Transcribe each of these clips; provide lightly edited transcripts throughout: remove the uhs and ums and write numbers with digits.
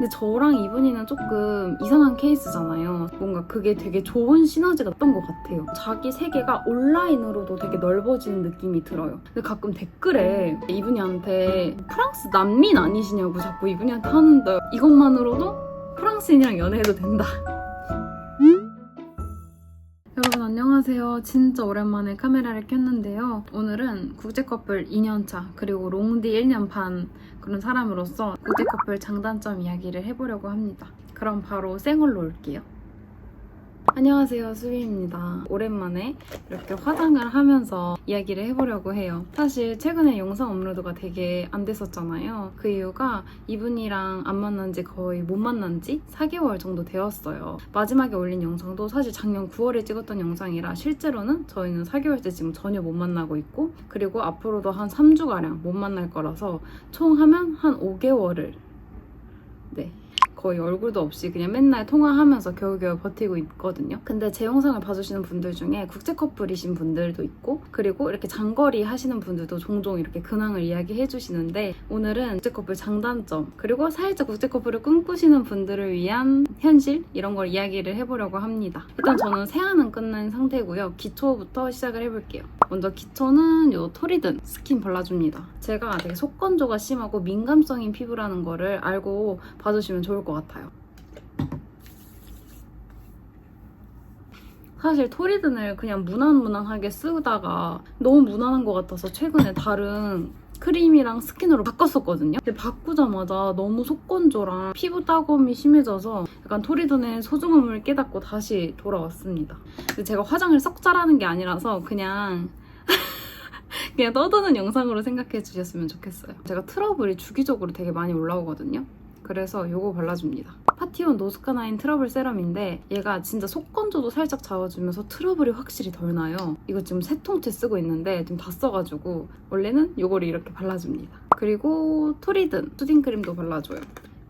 근데 저랑 이분이는 조금 이상한 케이스잖아요. 뭔가 그게 되게 좋은 시너지가 났던 것 같아요. 자기 세계가 온라인으로도 되게 넓어지는 느낌이 들어요. 근데 가끔 댓글에 이분이한테 프랑스 난민 아니시냐고 자꾸 이분이한테 하는데 이것만으로도 프랑스인이랑 연애해도 된다. 여러분 안녕하세요. 진짜 오랜만에 카메라를 켰는데요. 오늘은 국제커플 2년차 그리고 롱디 1년 반 그런 사람으로서 국제커플 장단점 이야기를 해보려고 합니다. 그럼 바로 생얼로 올게요. 안녕하세요, 수비입니다. 오랜만에 이렇게 화장을 하면서 이야기를 해보려고 해요. 사실 최근에 영상 업로드가 되게 안 됐었잖아요. 그 이유가 이분이랑 안 만난 지 거의 못 만난 지 4개월 정도 되었어요. 마지막에 올린 영상도 사실 작년 9월에 찍었던 영상이라 실제로는 저희는 4개월째 지금 전혀 못 만나고 있고, 그리고 앞으로도 한 3주가량 못 만날 거라서 총 하면 한 5개월을 거의 얼굴도 없이 그냥 맨날 통화하면서 겨우겨우 버티고 있거든요. 근데 제 영상을 봐주시는 분들 중에 국제 커플이신 분들도 있고, 그리고 이렇게 장거리 하시는 분들도 종종 이렇게 근황을 이야기해 주시는데, 오늘은 국제 커플 장단점, 그리고 살짝 국제 커플을 꿈꾸시는 분들을 위한 현실, 이런 걸 이야기를 해보려고 합니다. 일단 저는 세안은 끝낸 상태고요. 기초부터 시작을 해볼게요. 먼저 기초는 요 토리든 스킨 발라줍니다. 제가 되게 속건조가 심하고 민감성인 피부라는 거를 알고 봐주시면 좋을 것 같아요. 사실 토리든을 그냥 무난무난하게 쓰다가 너무 무난한 것 같아서 최근에 다른 크림이랑 스킨으로 바꿨었거든요. 근데 바꾸자마자 너무 속건조랑 피부 따가움이 심해져서 약간 토리든의 소중함을 깨닫고 다시 돌아왔습니다. 근데 제가 화장을 썩 잘하는 게 아니라서 그냥 떠드는 영상으로 생각해 주셨으면 좋겠어요. 제가 트러블이 주기적으로 되게 많이 올라오거든요. 그래서 이거 발라줍니다. 파티온 노스카나인 트러블 세럼인데 얘가 진짜 속건조도 살짝 잡아주면서 트러블이 확실히 덜 나요. 이거 지금 3통째 쓰고 있는데 지금 다 써가지고 원래는 이거를 이렇게 발라줍니다. 그리고 토리든 수딩크림도 발라줘요.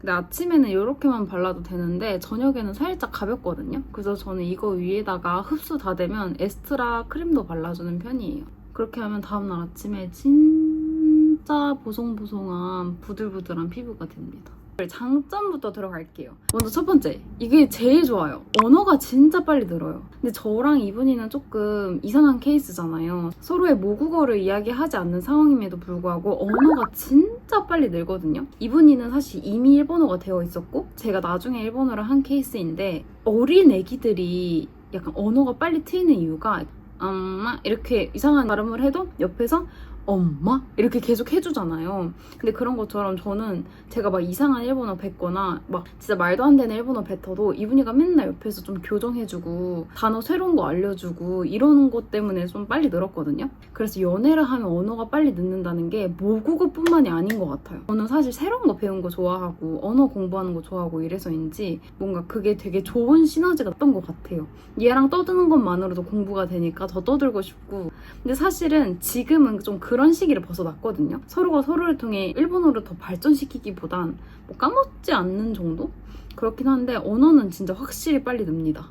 근데 아침에는 이렇게만 발라도 되는데 저녁에는 살짝 가볍거든요. 그래서 저는 이거 위에다가 흡수 다 되면 에스트라 크림도 발라주는 편이에요. 그렇게 하면 다음날 아침에 진짜 보송보송한 부들부들한 피부가 됩니다. 장점부터 들어갈게요. 먼저 첫 번째, 이게 제일 좋아요. 언어가 진짜 빨리 늘어요. 근데 저랑 이분이는 조금 이상한 케이스잖아요. 서로의 모국어를 이야기하지 않는 상황임에도 불구하고 언어가 진짜 빨리 늘거든요. 이분이는 사실 이미 일본어가 되어 있었고 제가 나중에 일본어를 한 케이스인데, 어린 애기들이 약간 언어가 빨리 트이는 이유가 엄마 이렇게 이상한 발음을 해도 옆에서 엄마? 이렇게 계속 해주잖아요. 근데 그런 것처럼 저는 제가 막 이상한 일본어 뱉거나 막 진짜 말도 안 되는 일본어 뱉어도 이분이가 맨날 옆에서 좀 교정해주고 단어 새로운 거 알려주고 이러는 것 때문에 좀 빨리 늘었거든요. 그래서 연애를 하면 언어가 빨리 늦는다는 게 모국어뿐만이 아닌 것 같아요. 저는 사실 새로운 거 배운 거 좋아하고 언어 공부하는 거 좋아하고 이래서인지 뭔가 그게 되게 좋은 시너지가 났던 것 같아요. 얘랑 떠드는 것만으로도 공부가 되니까 더 떠들고 싶고. 근데 사실은 지금은 좀 그런 시기를 벗어났거든요. 서로가 서로를 통해 일본어를 더 발전시키기보단 뭐 까먹지 않는 정도? 그렇긴 한데 언어는 진짜 확실히 빨리 늡니다.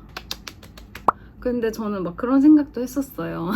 근데 저는 막 그런 생각도 했었어요.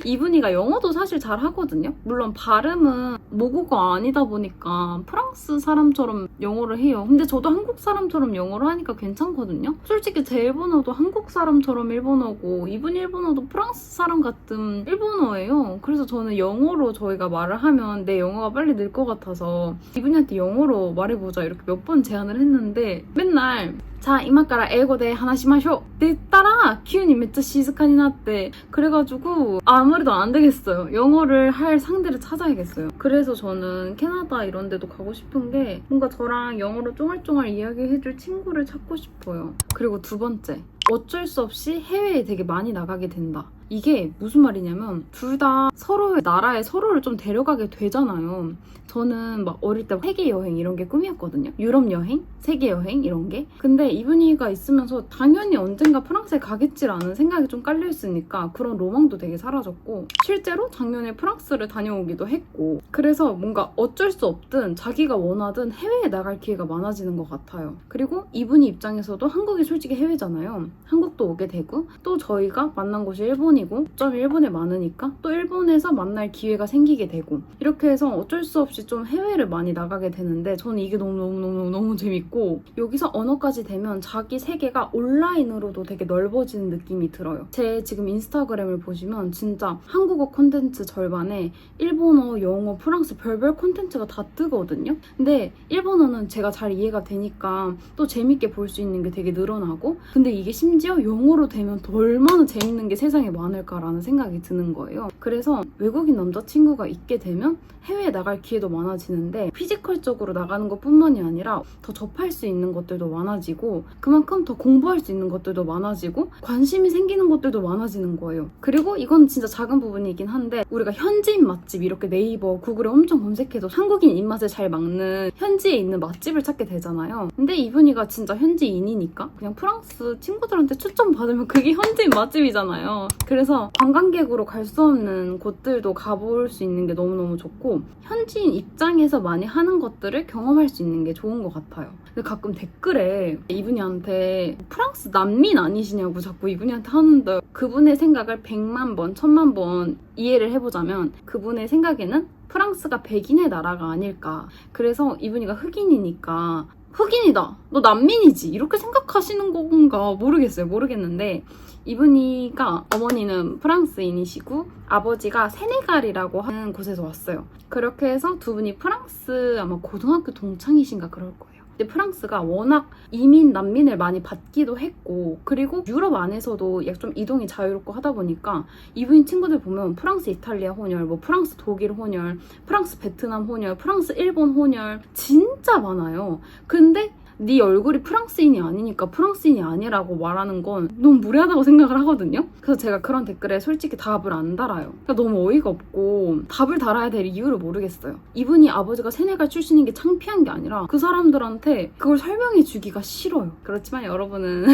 이분이가 영어도 사실 잘 하거든요. 물론 발음은 모국어 아니다 보니까 프랑스 사람처럼 영어를 해요. 근데 저도 한국 사람처럼 영어를 하니까 괜찮거든요. 솔직히 제 일본어도 한국 사람처럼 일본어고 이분 일본어도 프랑스 사람 같은 일본어예요. 그래서 저는 영어로 저희가 말을 하면 내 영어가 빨리 늘 것 같아서 이분한테 영어로 말해보자 이렇게 몇 번 제안을 했는데 맨날 자, 이마까라 에고데 하나시마쇼 됐다라 기운이 진짜 시즈카니 나って그래가지고 아무래도 안 되겠어요. 영어를 할 상대를 찾아야겠어요. 그래서 저는 캐나다 이런 데도 가고 싶은 게 뭔가 저랑 영어로 쫑알쫑알 이야기해줄 친구를 찾고 싶어요. 그리고 두 번째, 어쩔 수 없이 해외에 되게 많이 나가게 된다. 이게 무슨 말이냐면 둘 다 서로의 나라에 서로를 좀 데려가게 되잖아요. 저는 막 어릴 때 세계 여행 이런 게 꿈이었거든요. 유럽 여행, 세계 여행 이런 게. 근데 이분이가 있으면서 당연히 언젠가 프랑스에 가겠지라는 생각이 좀 깔려 있으니까 그런 로망도 되게 사라졌고, 실제로 작년에 프랑스를 다녀오기도 했고, 그래서 뭔가 어쩔 수 없든 자기가 원하든 해외에 나갈 기회가 많아지는 것 같아요. 그리고 이분이 입장에서도 한국이 솔직히 해외잖아요. 한국도 오게 되고 또 저희가 만난 곳이 일본이고 일본이고 점이 일본에 많으니까 또 일본에서 만날 기회가 생기게 되고 이렇게 해서 어쩔 수 없이 좀 해외를 많이 나가게 되는데 저는 이게 너무 재밌고 여기서 언어까지 되면 자기 세계가 온라인으로도 되게 넓어지는 느낌이 들어요. 제 지금 인스타그램을 보시면 진짜 한국어 콘텐츠 절반에 일본어, 영어, 프랑스 별별 콘텐츠가 다 뜨거든요. 근데 일본어는 제가 잘 이해가 되니까 또 재밌게 볼 수 있는 게 되게 늘어나고 근데 이게 심지어 영어로 되면 더 얼마나 재밌는 게 세상에 많을까라는 생각이 드는 거예요. 그래서 외국인 남자친구가 있게 되면 해외에 나갈 기회도 많아지는데 피지컬적으로 나가는 것뿐만이 아니라 더 접할 수 있는 것들도 많아지고 그만큼 더 공부할 수 있는 것들도 많아지고 관심이 생기는 것들도 많아지는 거예요. 그리고 이건 진짜 작은 부분이긴 한데 우리가 현지인 맛집 이렇게 네이버, 구글에 엄청 검색해도 한국인 입맛에 잘 맞는 현지에 있는 맛집을 찾게 되잖아요. 근데 이분이가 진짜 현지인이니까 그냥 프랑스 친구들한테 추천 받으면 그게 현지인 맛집이잖아요. 그래서 관광객으로 갈 수 없는 곳들도 가볼 수 있는 게 너무너무 좋고 현지인 입장에서 많이 하는 것들을 경험할 수 있는 게 좋은 것 같아요. 근데 가끔 댓글에 이분이한테 프랑스 난민 아니시냐고 자꾸 이분이한테 하는데 그분의 생각을 100만 번, 1000만 번 이해를 해보자면 그분의 생각에는 프랑스가 백인의 나라가 아닐까. 그래서 이분이가 흑인이니까 흑인이다, 너 난민이지 이렇게 생각하시는 건가 모르겠는데 이분이가 어머니는 프랑스인이시고 아버지가 세네갈이라고 하는 곳에서 왔어요. 그렇게 해서 두 분이 프랑스 아마 고등학교 동창이신가 그럴 거예요. 근데 프랑스가 워낙 이민, 난민을 많이 받기도 했고 그리고 유럽 안에서도 좀 이동이 자유롭고 하다 보니까 이분 친구들 보면 프랑스, 이탈리아 혼혈, 뭐 프랑스, 독일 혼혈, 프랑스, 베트남 혼혈, 프랑스, 일본 혼혈 진짜 많아요. 근데 네 얼굴이 프랑스인이 아니니까 프랑스인이 아니라고 말하는 건 너무 무례하다고 생각을 하거든요. 그래서 제가 그런 댓글에 솔직히 답을 안 달아요. 그러니까 너무 어이가 없고 답을 달아야 될 이유를 모르겠어요. 이분이 아버지가 세네갈 출신인 게 창피한 게 아니라 그 사람들한테 그걸 설명해 주기가 싫어요. 그렇지만 여러분은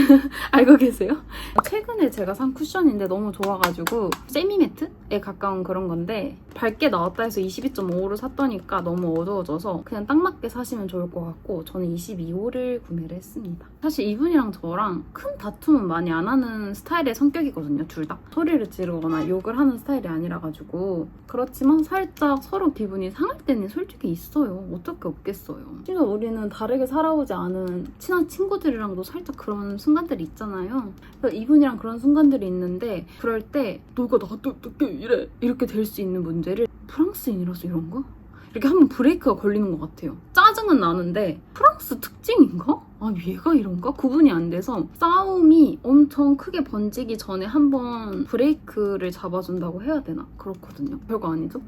알고 계세요? 최근에 제가 산 쿠션인데 너무 좋아가지고 세미매트에 가까운 그런 건데 밝게 나왔다 해서 22.5를 샀더니까 너무 어두워져서 그냥 딱 맞게 사시면 좋을 것 같고 저는 22호를 구매를 했습니다. 사실 이분이랑 저랑 큰 다툼은 많이 안 하는 스타일의 성격이거든요. 둘 다. 소리를 지르거나 욕을 하는 스타일이 아니라가지고 그렇지만 살짝 서로 기분이 상할 때는 솔직히 있어요. 어떻게 없겠어요. 진짜 우리는 다르게 살아오지 않은 친한 친구들이랑도 살짝 그런 순간들이 있잖아요. 그래서 이분이랑 그런 순간들이 있는데 그럴 때 너가 나한테 어떻게 이래? 이렇게 될 수 있는 문제를 프랑스인이라서 이런가? 이렇게 한번 브레이크가 걸리는 것 같아요. 짜증은 나는데 프랑스 특징인가? 아 얘가 이런가? 구분이 안 돼서 싸움이 엄청 크게 번지기 전에 한번 브레이크를 잡아준다고 해야 되나? 그렇거든요. 별거 아니죠?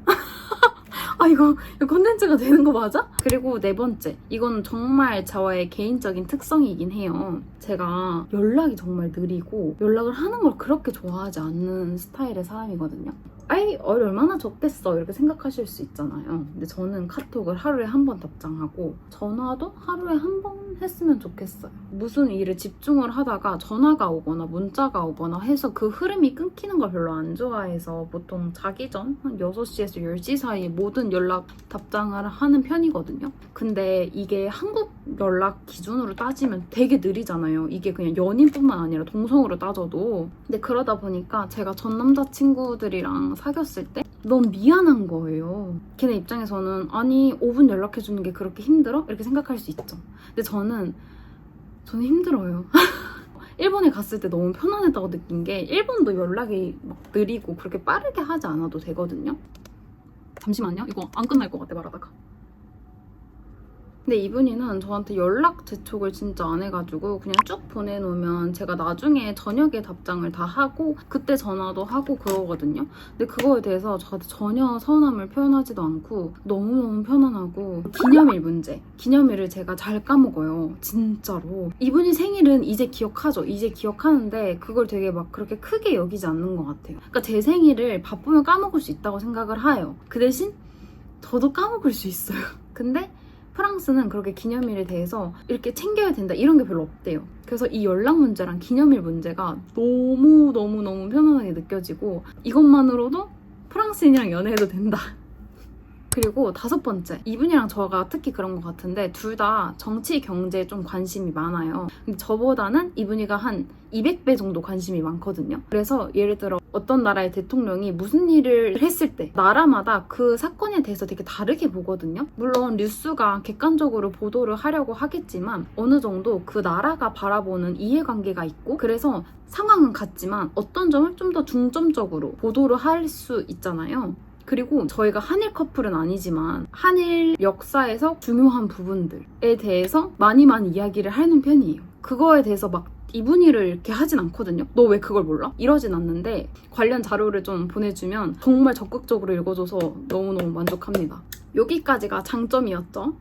아 이거 콘텐츠가 되는 거 맞아? 그리고 네 번째, 이건 정말 저의 개인적인 특성이긴 해요. 제가 연락이 정말 느리고 연락을 하는 걸 그렇게 좋아하지 않는 스타일의 사람이거든요. 아이 얼마나 적겠어 이렇게 생각하실 수 있잖아요. 근데 저는 카톡을 하루에 한 번 답장하고 전화도 하루에 한 번 했으면 좋겠어요. 무슨 일에 집중을 하다가 전화가 오거나 문자가 오거나 해서 그 흐름이 끊기는 걸 별로 안 좋아해서 보통 자기 전 한 6시에서 10시 사이에 모든 연락 답장을 하는 편이거든요. 근데 이게 한국 연락 기준으로 따지면 되게 느리잖아요. 이게 그냥 연인뿐만 아니라 동성으로 따져도. 근데 그러다 보니까 제가 전 남자친구들이랑 사귀었을 때 너무 미안한 거예요. 걔네 입장에서는 아니 5분 연락해주는 게 그렇게 힘들어? 이렇게 생각할 수 있죠. 근데 저는 힘들어요. 일본에 갔을 때 너무 편안했다고 느낀 게 일본도 연락이 막 느리고 그렇게 빠르게 하지 않아도 되거든요. 잠시만요. 이거 안 끝날 것 같아 말하다가. 근데 이분이는 저한테 연락 재촉을 진짜 안 해가지고 그냥 쭉 보내놓으면 제가 나중에 저녁에 답장을 다 하고 그때 전화도 하고 그러거든요. 근데 그거에 대해서 저한테 전혀 서운함을 표현하지도 않고 너무너무 편안하고 기념일 문제. 기념일을 제가 잘 까먹어요. 진짜로. 이분이 생일은 이제 기억하죠. 이제 기억하는데 그걸 되게 막 그렇게 크게 여기지 않는 것 같아요. 그러니까 제 생일을 바쁘면 까먹을 수 있다고 생각을 해요. 그 대신 저도 까먹을 수 있어요. 근데 프랑스는 그렇게 기념일에 대해서 이렇게 챙겨야 된다 이런 게 별로 없대요. 그래서 이 연락 문제랑 기념일 문제가 너무너무 편안하게 느껴지고 이것만으로도 프랑스인이랑 연애해도 된다. 그리고 5번째, 이분이랑 저가 특히 그런 것 같은데 둘 다 정치, 경제에 좀 관심이 많아요. 근데 저보다는 이분이가 한 200배 정도 관심이 많거든요. 그래서 예를 들어 어떤 나라의 대통령이 무슨 일을 했을 때 나라마다 그 사건에 대해서 되게 다르게 보거든요. 물론 뉴스가 객관적으로 보도를 하려고 하겠지만 어느 정도 그 나라가 바라보는 이해관계가 있고, 그래서 상황은 같지만 어떤 점을 좀 더 중점적으로 보도를 할 수 있잖아요. 그리고 저희가 한일 커플은 아니지만 한일 역사에서 중요한 부분들에 대해서 많이 이야기를 하는 편이에요. 그거에 대해서 막 이분이를 이렇게 하진 않거든요. 너 왜 그걸 몰라? 이러진 않는데 관련 자료를 좀 보내주면 정말 적극적으로 읽어줘서 너무너무 만족합니다. 여기까지가 장점이었죠.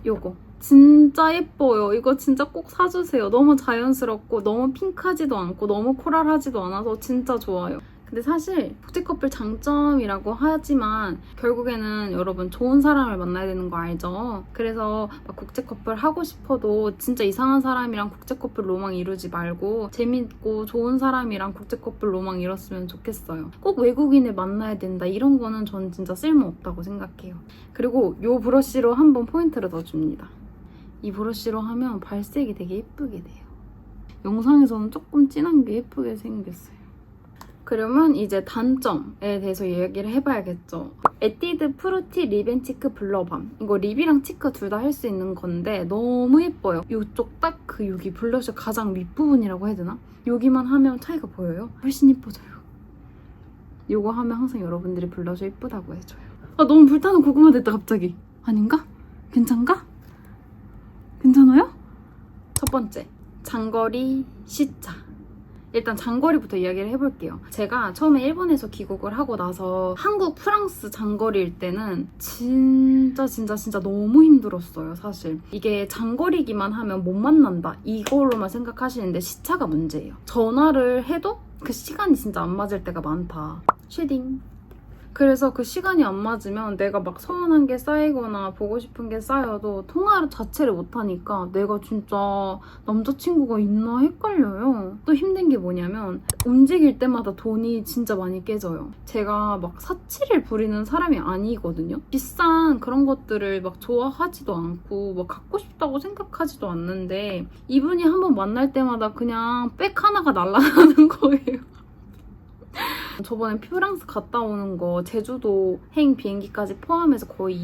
요거 진짜 예뻐요. 이거 진짜 꼭 사주세요. 너무 자연스럽고 너무 핑크하지도 않고 너무 코랄하지도 않아서 진짜 좋아요. 근데 사실 국제커플 장점이라고 하지만 결국에는 여러분 좋은 사람을 만나야 되는 거 알죠? 그래서 막 국제커플 하고 싶어도 진짜 이상한 사람이랑 국제커플 로망 이루지 말고 재밌고 좋은 사람이랑 국제커플 로망 이뤘으면 좋겠어요. 꼭 외국인을 만나야 된다 이런 거는 저는 진짜 쓸모없다고 생각해요. 그리고 이 브러쉬로 한번 포인트를 넣어줍니다. 이 브러쉬로 하면 발색이 되게 예쁘게 돼요. 영상에서는 조금 진한 게 예쁘게 생겼어요. 그러면 이제 단점에 대해서 얘기를 해봐야겠죠. 에뛰드 프루티 립 앤 치크 블러밤. 이거 립이랑 치크 둘 다 할 수 있는 건데 너무 예뻐요. 이쪽 딱 그 여기 블러셔 가장 윗부분이라고 해야 되나? 여기만 하면 차이가 보여요. 훨씬 예뻐져요. 이거 하면 항상 여러분들이 블러셔 예쁘다고 해줘요. 아 너무 불타는 고구마 됐다 갑자기. 아닌가? 괜찮가? 괜찮아요? 첫 번째, 장거리 시차. 일단 장거리부터 이야기를 해볼게요. 제가 처음에 일본에서 귀국을 하고 나서 한국, 프랑스 장거리일 때는 진짜 너무 힘들었어요, 사실. 이게 장거리기만 하면 못 만난다 이걸로만 생각하시는데 시차가 문제예요. 전화를 해도 그 시간이 진짜 안 맞을 때가 많다. 쉐딩. 그래서 그 시간이 안 맞으면 내가 막 서운한 게 쌓이거나 보고 싶은 게 쌓여도 통화 자체를 못하니까 내가 진짜 남자친구가 있나 헷갈려요. 또 힘든 게 뭐냐면 움직일 때마다 돈이 진짜 많이 깨져요. 제가 막 사치를 부리는 사람이 아니거든요. 비싼 그런 것들을 막 좋아하지도 않고 막 갖고 싶다고 생각하지도 않는데 이분이 한번 만날 때마다 그냥 백 하나가 날아가는 거예요. 저번에 프랑스 갔다 오는 거 제주도 행 비행기까지 포함해서 거의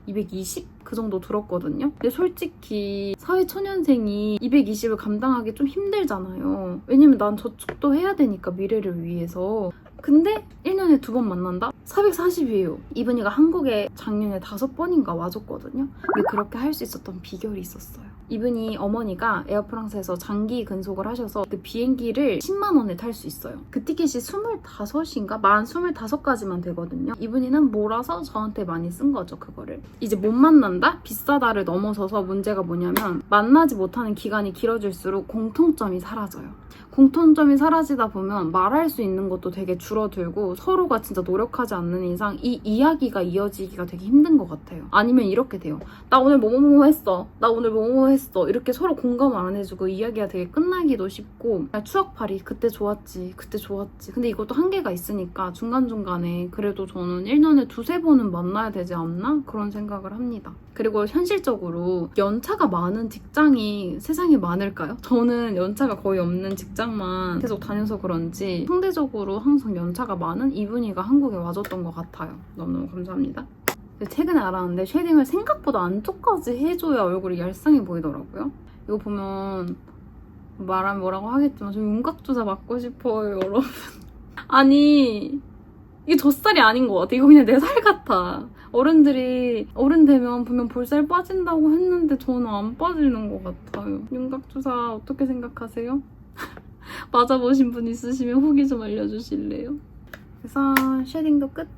220? 그 정도 들었거든요. 근데 솔직히 사회초년생이 220을 감당하기 좀 힘들잖아요. 왜냐면 난 저축도 해야 되니까 미래를 위해서. 근데 1년에 2번 만난다? 440이에요. 이분이가 한국에 작년에 5번인가 와줬거든요. 근데 그렇게 할 수 있었던 비결이 있었어요. 이분이 어머니가 에어프랑스에서 장기 근속을 하셔서 그 비행기를 10만 원에 탈 수 있어요. 그 티켓이 25인가? 만 25까지만 되거든요. 이분이는 몰아서 저한테 많이 쓴 거죠, 그거를. 이제 못 만난다? 비싸다를 넘어서서 문제가 뭐냐면 만나지 못하는 기간이 길어질수록 공통점이 사라져요. 공통점이 사라지다 보면 말할 수 있는 것도 되게 줄어들고 서로가 진짜 노력하지 않는 이상 이 이야기가 이어지기가 되게 힘든 것 같아요. 아니면 이렇게 돼요. 나 오늘 뭐뭐뭐 했어. 나 오늘 뭐뭐 했어. 이렇게 서로 공감을 안 해주고 이야기가 되게 끝나기도 쉽고 추억팔이 그때 좋았지. 그때 좋았지. 근데 이것도 한계가 있으니까 중간중간에 그래도 저는 1년에 2-3번은 만나야 되지 않나? 그런 생각을 합니다. 그리고 현실적으로 연차가 많은 직장이 세상에 많을까요? 저는 연차가 거의 없는 직장만 계속 다녀서 그런지 상대적으로 항상 연차가 많은 이분이가 한국에 와줬던 것 같아요. 너무너무 감사합니다. 최근에 알았는데 쉐딩을 생각보다 안쪽까지 해줘야 얼굴이 얄쌍해 보이더라고요. 이거 보면 말하면 뭐라고 하겠지만 저 윤곽주사 맞고 싶어요, 여러분. 아니 이게 젖살이 아닌 것 같아. 이거 그냥 내 살 같아. 어른들이 어른 되면 분명 볼살 빠진다고 했는데 저는 안 빠지는 것 같아요. 윤곽주사 어떻게 생각하세요? 맞아보신 분 있으시면 후기 좀 알려주실래요? 그래서 쉐딩도 끝.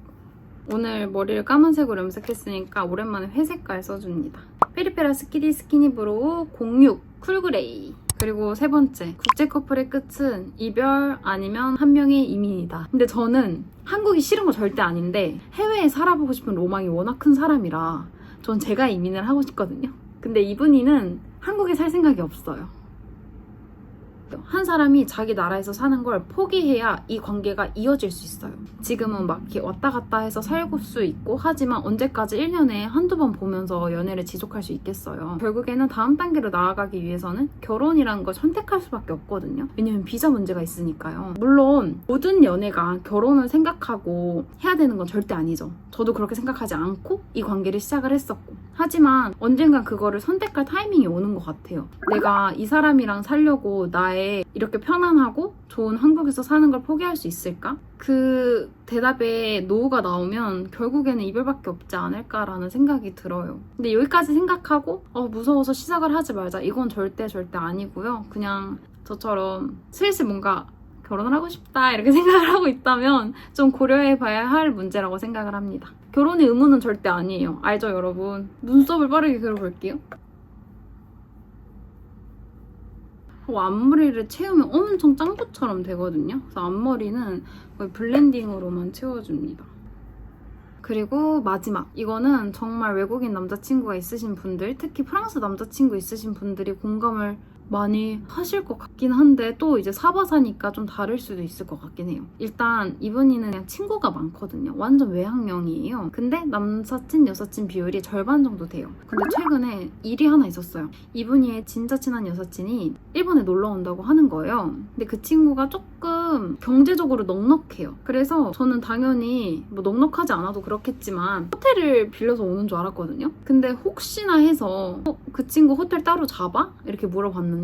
오늘 머리를 까만색으로 염색했으니까 오랜만에 회색깔 써줍니다. 페리페라 스키디 스키니 브로우 06 쿨그레이. 그리고 세 번째, 국제 커플의 끝은 이별 아니면 한 명의 이민이다. 근데 저는 한국이 싫은 거 절대 아닌데 해외에 살아보고 싶은 로망이 워낙 큰 사람이라 전 제가 이민을 하고 싶거든요. 근데 이분이는 한국에 살 생각이 없어요. 한 사람이 자기 나라에서 사는 걸 포기해야 이 관계가 이어질 수 있어요. 지금은 막 이렇게 왔다 갔다 해서 살고 수 있고 하지만 언제까지 1년에 한두 번 보면서 연애를 지속할 수 있겠어요. 결국에는 다음 단계로 나아가기 위해서는 결혼이라는 걸 선택할 수밖에 없거든요. 왜냐면 비자 문제가 있으니까요. 물론 모든 연애가 결혼을 생각하고 해야 되는 건 절대 아니죠. 저도 그렇게 생각하지 않고 이 관계를 시작을 했었고, 하지만 언젠간 그거를 선택할 타이밍이 오는 것 같아요. 내가 이 사람이랑 살려고 나의 이렇게 편안하고 좋은 한국에서 사는 걸 포기할 수 있을까? 그 대답에 노가 나오면 결국에는 이별밖에 없지 않을까라는 생각이 들어요. 근데 여기까지 생각하고 무서워서 시작을 하지 말자, 이건 절대 아니고요. 그냥 저처럼 슬슬 뭔가 결혼을 하고 싶다 이렇게 생각을 하고 있다면 좀 고려해봐야 할 문제라고 생각을 합니다. 결혼의 의무는 절대 아니에요. 알죠, 여러분? 눈썹을 빠르게 그려볼게요. 앞머리를 채우면 엄청 짱구처럼 되거든요. 그래서 앞머리는 거의 블렌딩으로만 채워줍니다. 그리고 마지막, 이거는 정말 외국인 남자친구가 있으신 분들, 특히 프랑스 남자친구 있으신 분들이 공감을 많이 하실 것 같긴 한데 또 이제 사바사니까 좀 다를 수도 있을 것 같긴 해요. 일단 이분이는 그냥 친구가 많거든요. 완전 외향형이에요. 근데 남사친, 여사친 비율이 절반 정도 돼요. 근데 최근에 일이 하나 있었어요. 이분이 진짜 친한 여사친이 일본에 놀러 온다고 하는 거예요. 근데 그 친구가 조금 경제적으로 넉넉해요. 그래서 저는 당연히 뭐 넉넉하지 않아도 그렇겠지만 호텔을 빌려서 오는 줄 알았거든요. 근데 혹시나 해서 그 친구 호텔 따로 잡아? 이렇게 물어봤는데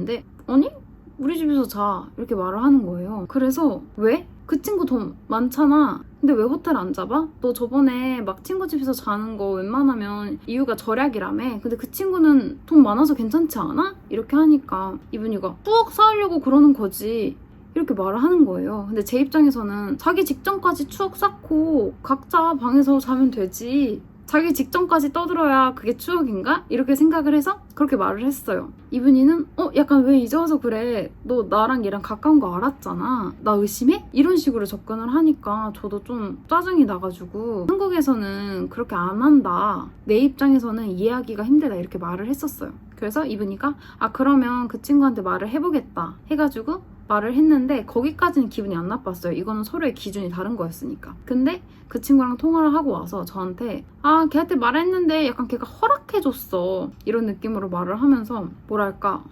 아니? 우리 집에서 자 이렇게 말을 하는 거예요. 그래서 왜? 그 친구 돈 많잖아. 근데 왜 호텔 안 잡아? 너 저번에 막 친구 집에서 자는 거 웬만하면 이유가 절약이라며. 근데 그 친구는 돈 많아서 괜찮지 않아? 이렇게 하니까 이분이가 추억 쌓으려고 그러는 거지 이렇게 말을 하는 거예요. 근데 제 입장에서는 자기 직전까지 추억 쌓고 각자 방에서 자면 되지, 자기 직전까지 떠들어야 그게 추억인가? 이렇게 생각을 해서 그렇게 말을 했어요. 이분이는 약간 왜 이제 와서 그래? 너 나랑 얘랑 가까운 거 알았잖아. 나 의심해? 이런 식으로 접근을 하니까 저도 좀 짜증이 나가지고 한국에서는 그렇게 안 한다, 내 입장에서는 이해하기가 힘들다 이렇게 말을 했었어요. 그래서 이분이가 그러면 그 친구한테 말을 해보겠다 해가지고 말을 했는데 거기까지는 기분이 안 나빴어요. 이거는 서로의 기준이 다른 거였으니까. 근데 그 친구랑 통화를 하고 와서 저한테 걔한테 말했는데 약간 걔가 허락해줬어 이런 느낌으로 말을 하면서 뭐랄까,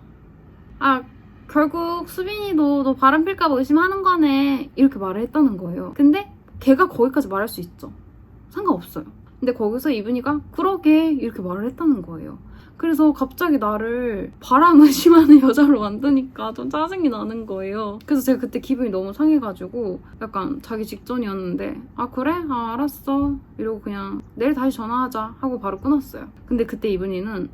결국 수빈이도 너 바람 필까봐 의심하는 거네 이렇게 말을 했다는 거예요. 근데 걔가 거기까지 말할 수 있죠. 상관없어요. 근데 거기서 이분이가 그러게 이렇게 말을 했다는 거예요. 그래서 갑자기 나를 바람 의심하는 여자로 만드니까 좀 짜증이 나는 거예요. 그래서 제가 그때 기분이 너무 상해가지고 약간 자기 직전이었는데 그래? 알았어 이러고 그냥 내일 다시 전화하자 하고 바로 끊었어요. 근데 그때 이분이는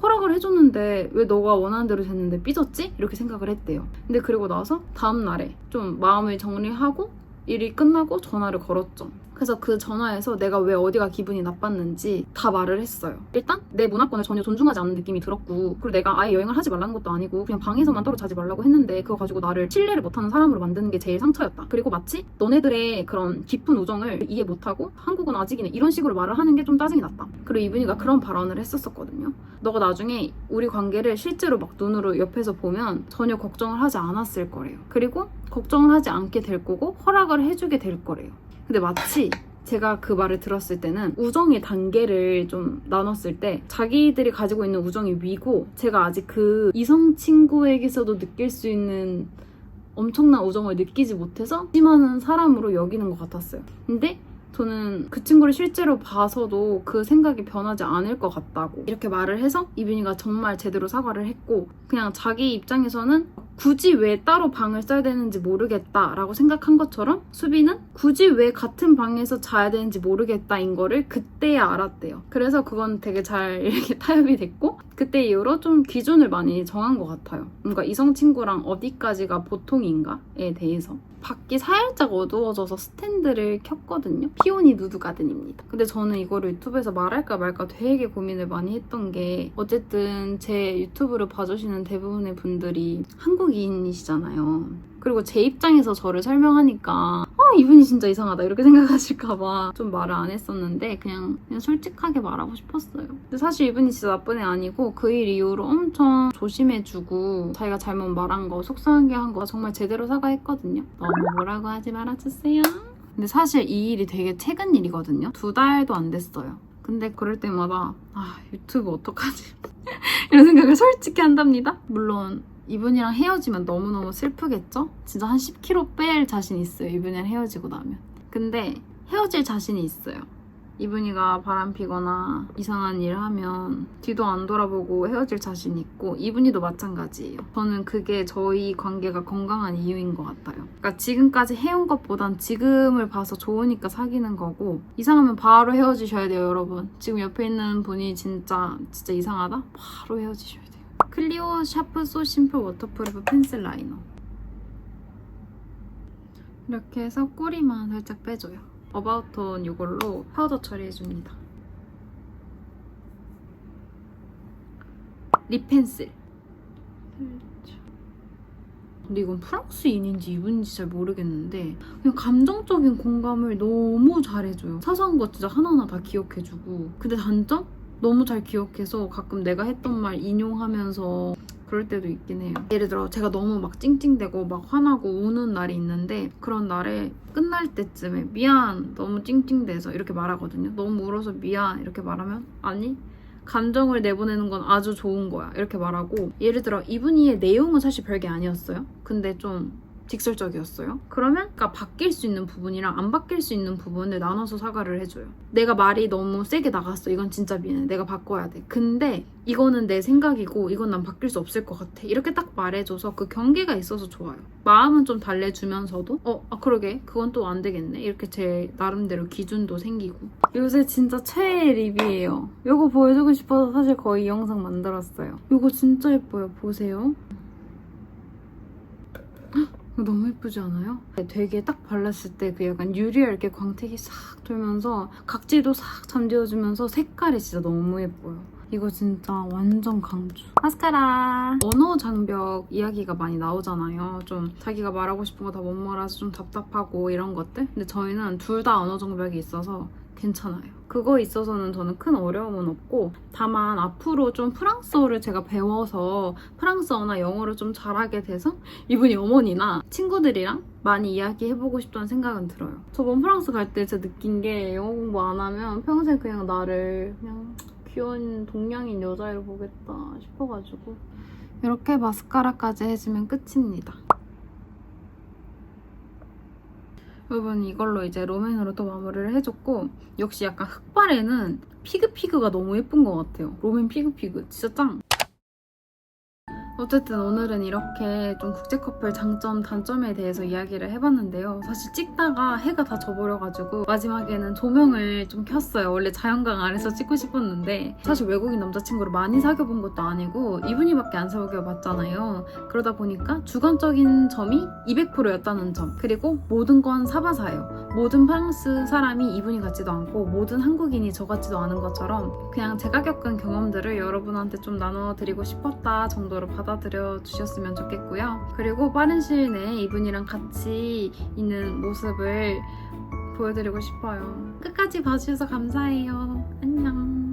허락을 해줬는데 왜 너가 원하는 대로 됐는데 삐졌지? 이렇게 생각을 했대요. 근데 그리고 나서 다음날에 좀 마음을 정리하고 일이 끝나고 전화를 걸었죠. 그래서 그 전화에서 내가 왜 어디가 기분이 나빴는지 다 말을 했어요. 일단 내 문화권을 전혀 존중하지 않는 느낌이 들었고, 그리고 내가 아예 여행을 하지 말라는 것도 아니고 그냥 방에서만 따로 자지 말라고 했는데 그거 가지고 나를 신뢰를 못하는 사람으로 만드는 게 제일 상처였다. 그리고 마치 너네들의 그런 깊은 우정을 이해 못하고 한국은 아직이네 이런 식으로 말을 하는 게 좀 짜증이 났다. 그리고 이분이가 그런 발언을 했었거든요. 너가 나중에 우리 관계를 실제로 막 눈으로 옆에서 보면 전혀 걱정을 하지 않았을 거래요. 그리고 걱정을 하지 않게 될 거고 허락을 해주게 될 거래요. 근데 마치 제가 그 말을 들었을 때는 우정의 단계를 좀 나눴을 때 자기들이 가지고 있는 우정이 위고 제가 아직 그 이성 친구에게서도 느낄 수 있는 엄청난 우정을 느끼지 못해서 심한 사람으로 여기는 것 같았어요. 근데 저는 그 친구를 실제로 봐서도 그 생각이 변하지 않을 것 같다고 이렇게 말을 해서 이빈이가 정말 제대로 사과를 했고, 그냥 자기 입장에서는 굳이 왜 따로 방을 써야 되는지 모르겠다라고 생각한 것처럼 수빈은 굳이 왜 같은 방에서 자야 되는지 모르겠다인 거를 그때야 알았대요. 그래서 그건 되게 잘 이렇게 타협이 됐고 그때 이후로 좀 기준을 많이 정한 것 같아요. 뭔가 이성 친구랑 어디까지가 보통인가에 대해서. 밖이 살짝 어두워져서 스탠드를 켰거든요. 피오니 누드 가든입니다. 근데 저는 이거를 유튜브에서 말할까 말까 되게 고민을 많이 했던 게, 어쨌든 제 유튜브를 봐주시는 대부분의 분들이 한국인이시잖아요. 그리고 제 입장에서 저를 설명하니까 이분이 진짜 이상하다 이렇게 생각하실까봐 좀 말을 안 했었는데 그냥 솔직하게 말하고 싶었어요. 근데 사실 이분이 진짜 나쁜 애 아니고 그 일 이후로 엄청 조심해주고 자기가 잘못 말한 거 속상하게 한 거 정말 제대로 사과했거든요. 너무 뭐라고 하지 말아주세요. 근데 사실 이 일이 되게 최근 일이거든요. 2달도 안 됐어요. 근데 그럴 때마다 유튜브 어떡하지? 이런 생각을 솔직히 한답니다. 물론 이분이랑 헤어지면 너무너무 슬프겠죠? 진짜 한 10kg 뺄 자신 있어요. 이분이랑 헤어지고 나면. 근데 헤어질 자신이 있어요. 이분이가 바람피거나 이상한 일 하면 뒤도 안 돌아보고 헤어질 자신 있고 이분이도 마찬가지예요. 저는 그게 저희 관계가 건강한 이유인 것 같아요. 그러니까 지금까지 해온 것보단 지금을 봐서 좋으니까 사귀는 거고 이상하면 바로 헤어지셔야 돼요, 여러분. 지금 옆에 있는 분이 진짜 이상하다? 바로 헤어지셔야 돼요. 클리오 샤프 소 심플 워터프루프 펜슬 라이너. 이렇게 해서 꼬리만 살짝 빼줘요. 어바웃톤 이걸로 파우더 처리해줍니다. 립 펜슬. 근데 이건 프랑스인인지 이분인지 잘 모르겠는데 그냥 감정적인 공감을 너무 잘해줘요. 사소한 거 진짜 하나하나 다 기억해주고 근데 단점? 너무 잘 기억해서 가끔 내가 했던 말 인용하면서 그럴 때도 있긴 해요. 예를 들어 제가 너무 막 찡찡대고 막 화나고 우는 날이 있는데 그런 날에 끝날 때쯤에 미안 너무 찡찡대서 이렇게 말하거든요. 너무 울어서 미안 이렇게 말하면 아니 감정을 내보내는 건 아주 좋은 거야 이렇게 말하고 예를 들어 이분이의 내용은 사실 별게 아니었어요. 근데 좀 직설적이었어요. 그러면 그러니까 바뀔 수 있는 부분이랑 안 바뀔 수 있는 부분을 나눠서 사과를 해줘요. 내가 말이 너무 세게 나갔어. 이건 진짜 미안해. 내가 바꿔야 돼. 근데 이거는 내 생각이고 이건 난 바뀔 수 없을 것 같아. 이렇게 딱 말해줘서 그 경계가 있어서 좋아요. 마음은 좀 달래주면서도 그러게 그건 또 안 되겠네. 이렇게 제 나름대로 기준도 생기고. 요새 진짜 최애 립이에요. 이거 보여주고 싶어서 사실 거의 이 영상 만들었어요. 이거 진짜 예뻐요. 보세요. 이거 너무 예쁘지 않아요? 되게 딱 발랐을 때 그 약간 유리알게 광택이 싹 돌면서 각질도 싹 잠재워주면서 색깔이 진짜 너무 예뻐요. 이거 진짜 완전 강추. 마스카라! 언어 장벽 이야기가 많이 나오잖아요. 좀 자기가 말하고 싶은 거 다 못 말아서 좀 답답하고 이런 것들. 근데 저희는 둘 다 언어 장벽이 있어서 괜찮아요. 그거 있어서는 저는 큰 어려움은 없고 다만 앞으로 좀 프랑스어를 제가 배워서 프랑스어나 영어를 좀 잘하게 돼서 이분이 어머니나 친구들이랑 많이 이야기해보고 싶다는 생각은 들어요. 저번 프랑스 갈 때 진짜 느낀 게 영어 공부 안 하면 평생 그냥 나를 그냥 귀여운 동양인 여자애로 보겠다 싶어가지고 이렇게 마스카라까지 해주면 끝입니다. 여러분 이걸로 이제 롬앤으로 또 마무리를 해줬고 역시 약간 흑발에는 피그피그가 너무 예쁜 것 같아요. 롬앤 피그피그 진짜 짱! 어쨌든 오늘은 이렇게 좀 국제 커플 장점, 단점에 대해서 이야기를 해봤는데요. 사실 찍다가 해가 다 져버려가지고 마지막에는 조명을 좀 켰어요. 원래 자연광 아래서 찍고 싶었는데 사실 외국인 남자친구를 많이 사귀어본 것도 아니고 이분이밖에 안 사귀어봤잖아요. 그러다 보니까 주관적인 점이 200%였다는 점 그리고 모든 건 사바사예요. 모든 프랑스 사람이 이분이 같지도 않고 모든 한국인이 저 같지도 않은 것처럼 그냥 제가 겪은 경험들을 여러분한테 좀 나눠드리고 싶었다 정도로 받아들여 주셨으면 좋겠고요. 그리고 빠른 시일 내에 이분이랑 같이 있는 모습을 보여드리고 싶어요. 끝까지 봐주셔서 감사해요. 안녕.